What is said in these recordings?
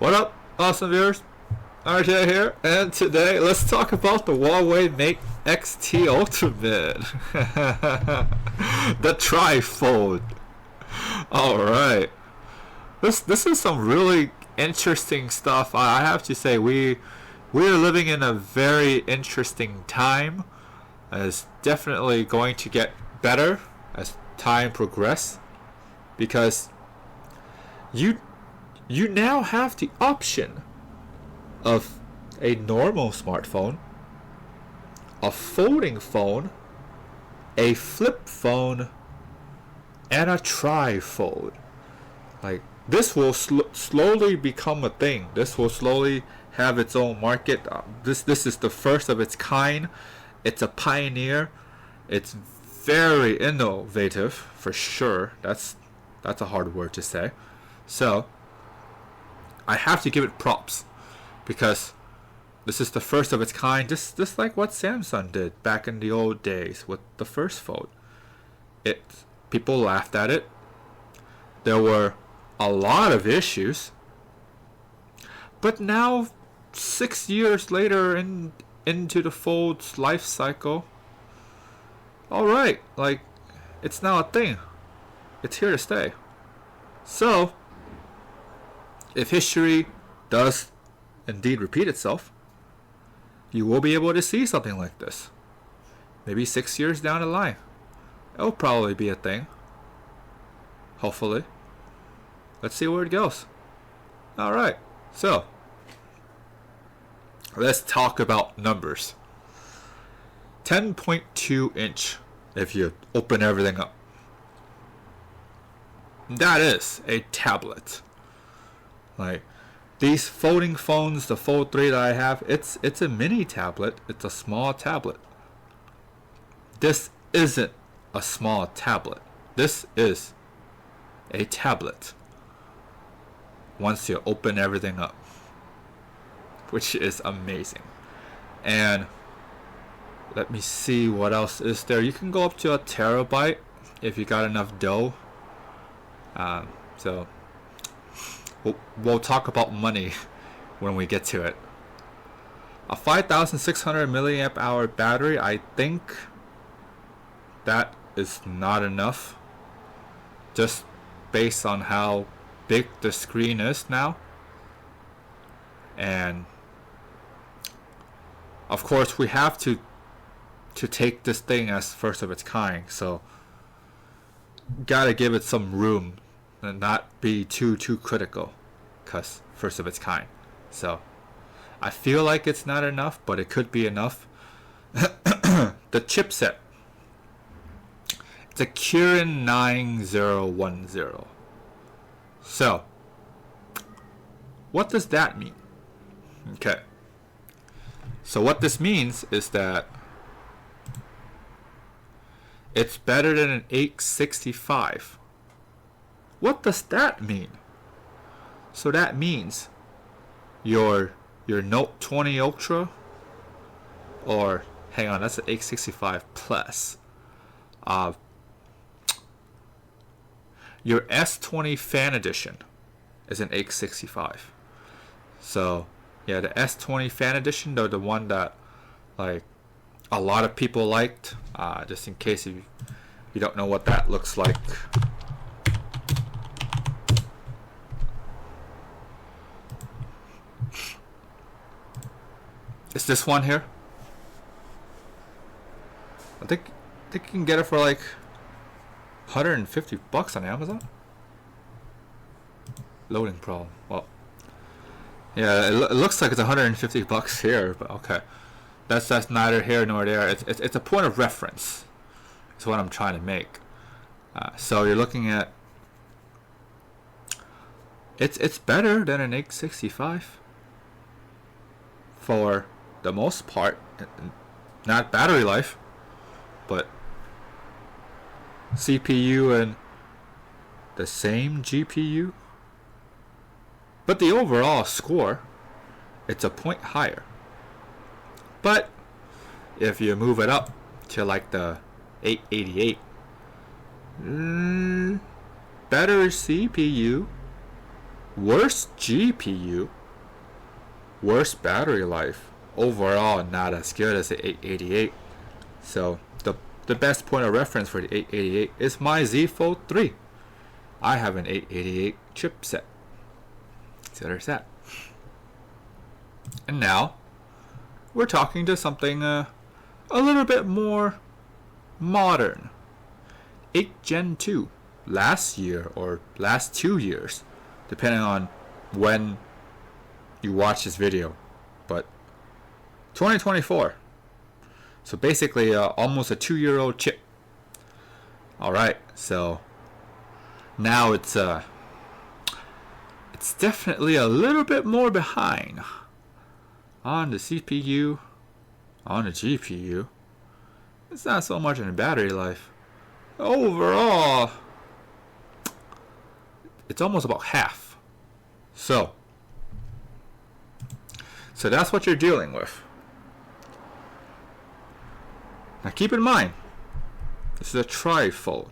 What up, awesome viewers? RJ here, and today let's talk about the Huawei Mate XT Ultimate. The trifold. Alright. This is some really interesting stuff. I have to say we are living in a very interesting time. It's definitely going to get better as time progresses, because you now have the option of a normal smartphone, a folding phone, a flip phone, and a trifold. Like, this will slowly become a thing. This will slowly have its own market. This is the first of its kind. It's a pioneer. It's very innovative for sure. That's a hard word to say. So I have to give it props, because this is the first of its kind, just like what Samsung did back in the old days with the first Fold. People laughed at it. There were a lot of issues, but now 6 years later into the Fold's life cycle, alright, like, it's now a thing. It's here to stay. So if history does indeed repeat itself, you will be able to see something like this. Maybe 6 years down the line, it'll probably be a thing. Hopefully. Let's see where it goes. Alright, so let's talk about numbers. 10.2 inch if you open everything up. That is a tablet. Like, these folding phones, the Fold 3 that I have, it's a mini tablet. It's a small tablet. This isn't a small tablet. This is a tablet once you open everything up, which is amazing. And let me see what else is there. You can go up to a terabyte if you got enough dough. So we'll talk about money when we get to it. A 5,600 milliamp hour battery, I think that is not enough, just based on how big the screen is now. And of course we have to take this thing as first of its kind, so gotta give it some room and not be too critical, cause first of its kind. So I feel like it's not enough, but it could be enough. The chipset, it's a Kirin 9010. So what does that mean? Okay, so what this means is that it's better than an 865. What does that mean? So that means your Note 20 Ultra, or hang on, that's an 865 Plus. Your S20 Fan Edition is an 865. So yeah, the S20 Fan Edition, they're the one that, like, a lot of people liked. Just in case you don't know what that looks like. It's this one here. I think you can get it for like $150 on Amazon. Loading problem. Well, yeah, it looks like it's $150 here, but okay. That's neither here nor there. It's a point of reference. It's what I'm trying to make. So you're looking at, it's better than an 865 for the most part. Not battery life, but CPU and the same GPU. But the overall score, it's a point higher. But if you move it up to like the 888, better CPU, Worse GPU, worse battery life. Overall, not as good as the 888. So the best point of reference for the 888 is my Z Fold 3. I have an 888 chipset. So there's that. And now we're talking to something a little bit more modern. 8 Gen 2 last year or last 2 years, depending on when you watch this video, but 2024. So basically almost a 2-year-old chip. Alright, so now it's definitely a little bit more behind on the CPU, on the GPU. It's not so much in the battery life. Overall, it's almost about half. So that's what you're dealing with. Now keep in mind, this is a trifold.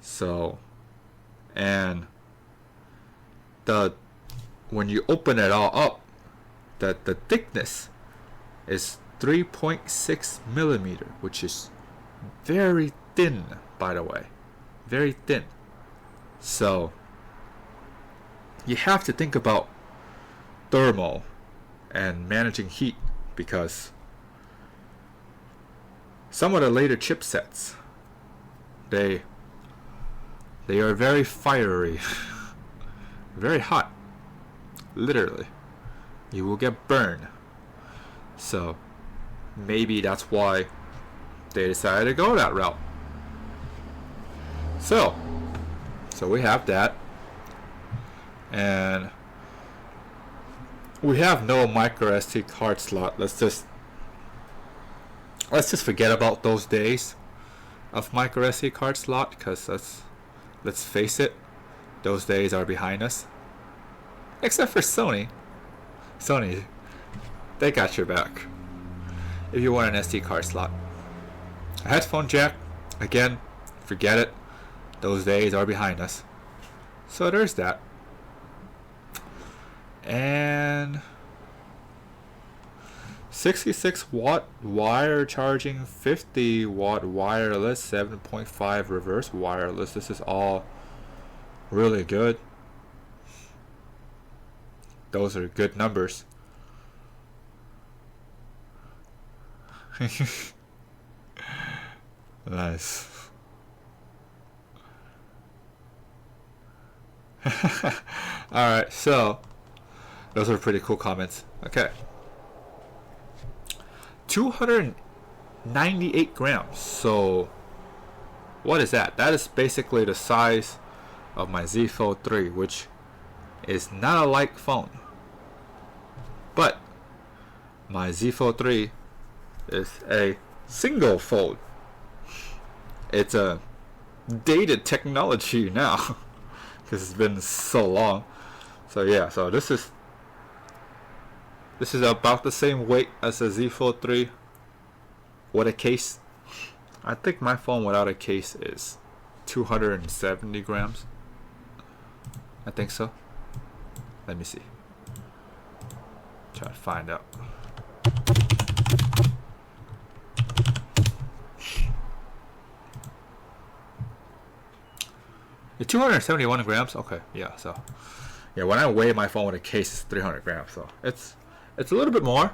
So, and when you open it all up, the thickness is 3.6 millimeter, which is very thin, by the way, very thin. So you have to think about thermal and managing heat, because some of the later chipsets, they are very fiery, very hot, literally. You will get burned. So maybe that's why they decided to go that route. So we have that, and we have no micro SD card slot. Let's just forget about those days of micro SD card slot, because let's face it, those days are behind us. Except for Sony. Sony, they got your back if you want an SD card slot. A headphone jack, again, forget it. Those days are behind us. So there's that. And 66 watt wire charging, 50 watt wireless, 7.5 reverse wireless. This is all really good. Those are good numbers. Nice. Alright, so those are pretty cool comments. Okay. 298 grams. So what is that? That is basically the size of my Z Fold 3, which is not a light phone. But my Z Fold 3 is a single fold. It's a dated technology now because it's been so long. So yeah, so this is about the same weight as a Z Fold 3 with a case. I think my phone without a case is 270 grams. I think so. Let me see. Try to find out. Yeah, 271 grams. Okay, yeah. So, yeah, when I weigh my phone with a case, it's 300 grams. So it's a little bit more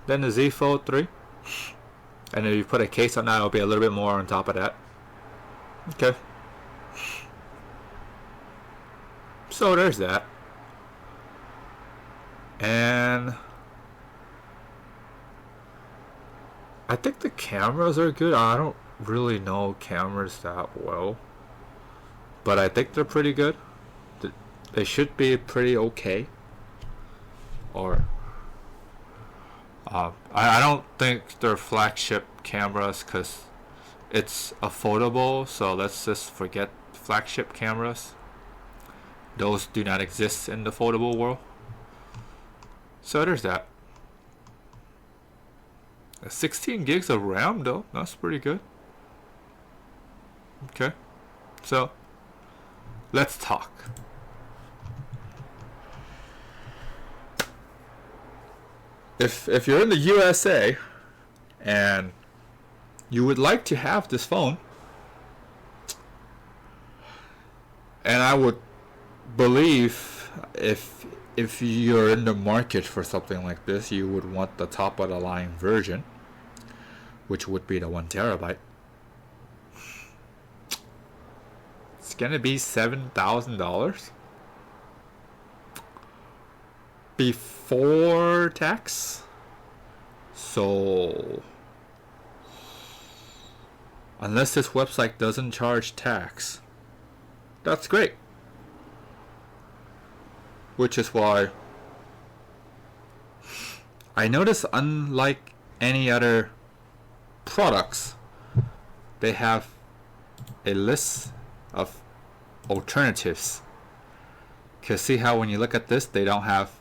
than the Z Fold 3. And if you put a case on that, it'll be a little bit more on top of that. Okay. So there's that. And I think the cameras are good. I don't really know cameras that well, but I think they're pretty good. They should be pretty okay. Or I don't think they're flagship cameras because it's a foldable, so let's just forget flagship cameras. Those do not exist in the foldable world. So there's that. 16 gigs of RAM though, that's pretty good. Okay, so let's talk. If you're in the USA and you would like to have this phone, and I would believe if you're in the market for something like this, you would want the top of the line version, which would be the 1 terabyte. It's gonna be $7,000 before tax. So unless this website doesn't charge tax, that's great. Which is why I notice, unlike any other products, they have a list of alternatives. Because see how when you look at this, they don't have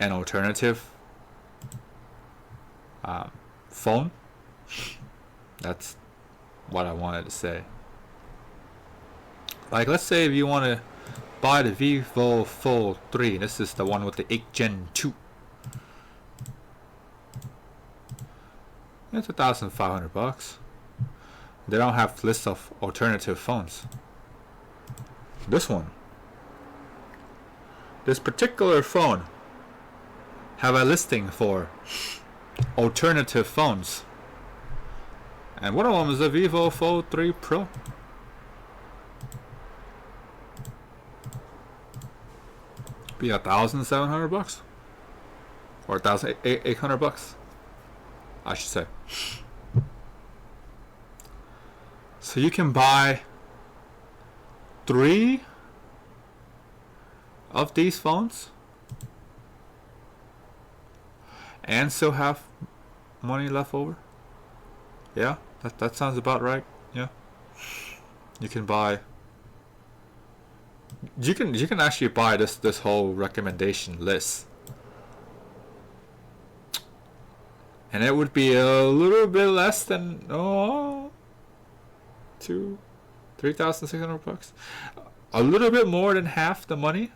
an alternative phone? That's what I wanted to say. Like, let's say if you want to buy the Vivo Fold 3, this is the one with the 8 Gen 2. It's $1,500. They don't have lists of alternative phones. This one, this particular phone, have a listing for alternative phones, and one of them is the Vivo Fold 3 Pro. Be $1,700 or $1,800, I should say. So you can buy 3 of these phones and still have money left over. Yeah, that sounds about right. Yeah, you can buy. You can actually buy this whole recommendation list, and it would be a little bit less than $3,600, a little bit more than half the money.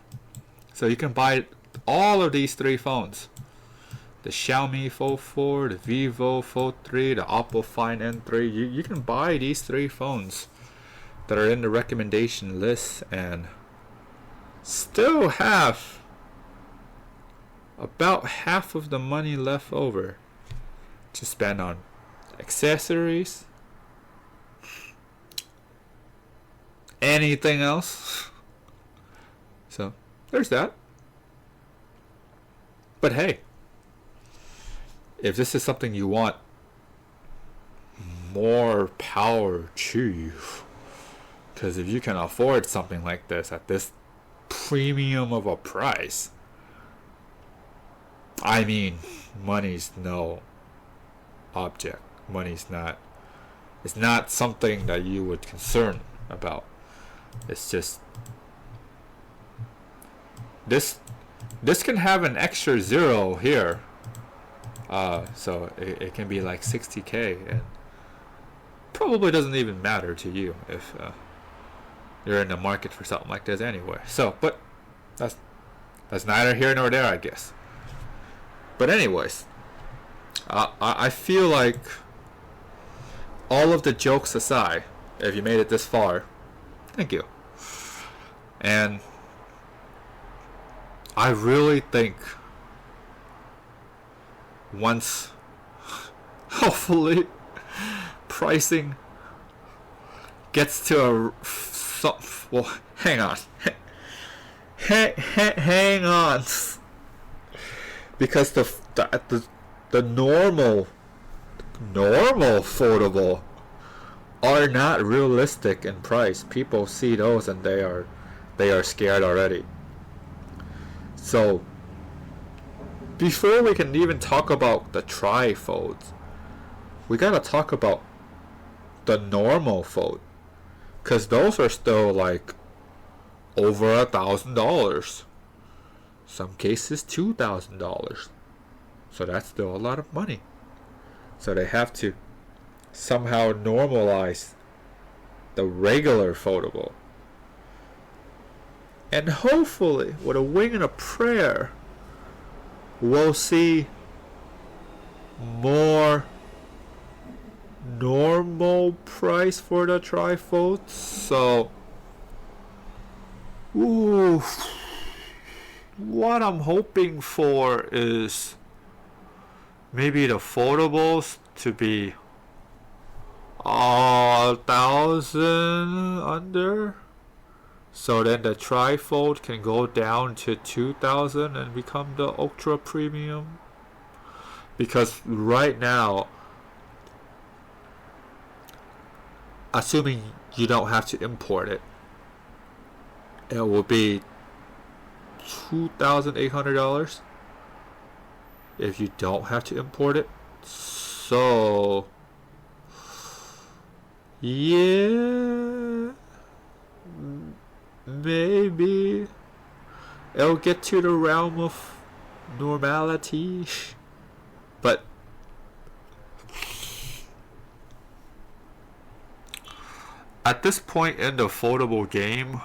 So you can buy all of these 3 phones: the Xiaomi Fold 4, the Vivo Fold 3, the Oppo Find N3. You can buy these 3 phones that are in the recommendation list and still have about half of the money left over to spend on accessories, anything else. So there's that. But hey, if this is something you want, more power to you. Because if you can afford something like this at this premium of a price, I mean, money's no object. Money's not, it's not something that you would concern about. It's just this can have an extra 0 here, so it can be like 60K, and probably doesn't even matter to you if you're in the market for something like this anyway. So, but that's neither here nor there, I guess. But anyways, I feel like, all of the jokes aside, if you made it this far, thank you. And I really think once, hopefully, pricing gets to a well, hang on, hang on, because the normal foldable are not realistic in price. People see those and they are scared already. So before we can even talk about the tri-folds, we gotta talk about the normal fold, because those are still like over $1,000, some cases $2,000. So that's still a lot of money. So they have to somehow normalize the regular foldable And hopefully, with a wing and a prayer, we'll see more normal price for the trifold. So, ooh, what I'm hoping for is maybe the foldables to be 1,000 under, so then the trifold can go down to 2,000 and become the ultra premium. Because right now, assuming you don't have to import it, it will be $2,800 if you don't have to import it. So yeah, maybe it'll get to the realm of normality. But at this point in the foldable game,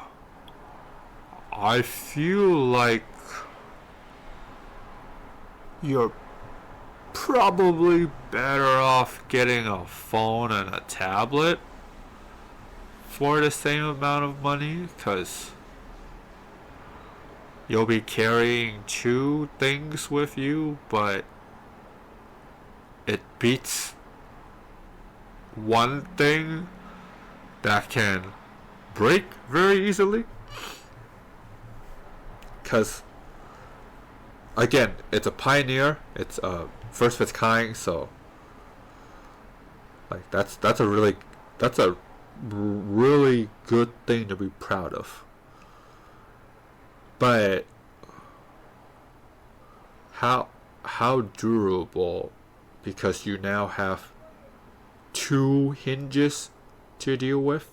I feel like you're probably better off getting a phone and a tablet for the same amount of money, because you'll be carrying two things with you, but it beats one thing that can break very easily. Because again, it's a pioneer, it's a first of its kind, so like that's a really good thing to be proud of. But how durable, because you now have two hinges to deal with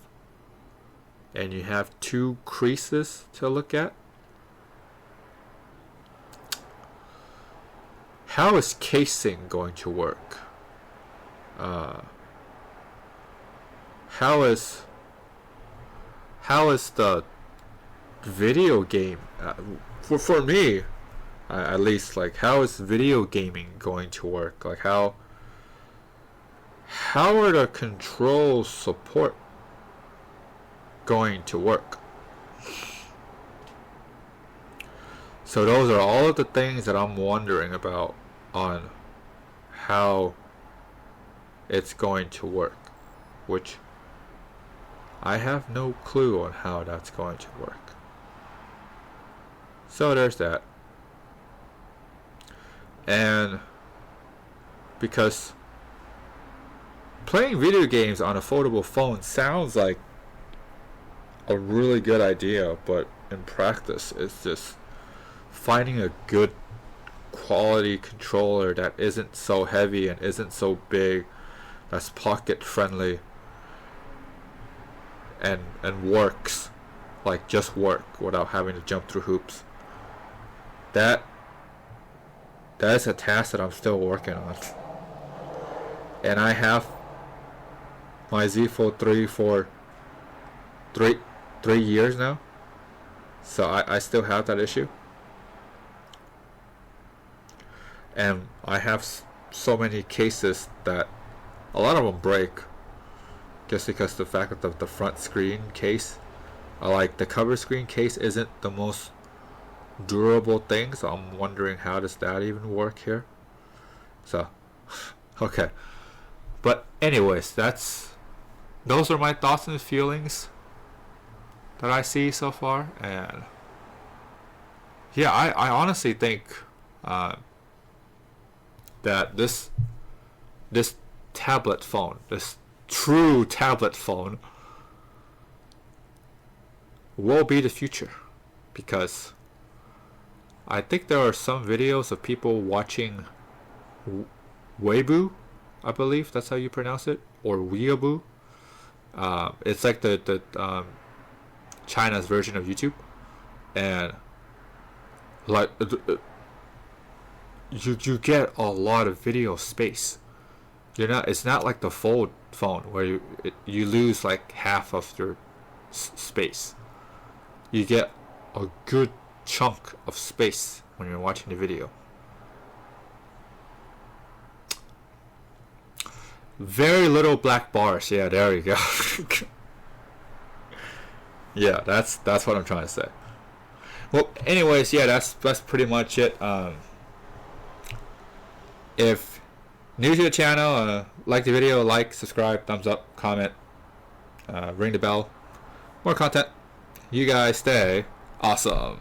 and you have two creases to look at. How is casing going to work? How is the video game, for me at least, like how is video gaming going to work? Like how are the control support going to work? So those are all of the things that I'm wondering about on how it's going to work, which I have no clue on how that's going to work. So there's that. And because playing video games on a foldable phone sounds like a really good idea, but in practice it's just finding a good quality controller that isn't so heavy and isn't so big, that's pocket friendly and works, like just work without having to jump through hoops. That is a task that I'm still working on. And I have my Z Fold 3 for three years now, so I still have that issue. And I have so many cases that a lot of them break just because the fact that the front screen case, like the cover screen case, isn't the most durable thing, so I'm wondering how does that even work here. So okay, but anyways, those are my thoughts and feelings that I see so far. And yeah, I honestly think that this tablet phone, this true tablet phone, will be the future, because I think there are some videos of people watching Weibo, I believe that's how you pronounce it, or Weeaboo. It's like the China's version of YouTube, and like you get a lot of video space. It's not like the fold phone where you lose like half of your space. You get a good chunk of space when you're watching the video. Very little black bars. Yeah, there you go. Yeah, that's what I'm trying to say. Well, anyways, yeah, that's pretty much it. If new to the channel, like the video, like, subscribe, thumbs up, comment, ring the bell. More content. You guys stay awesome.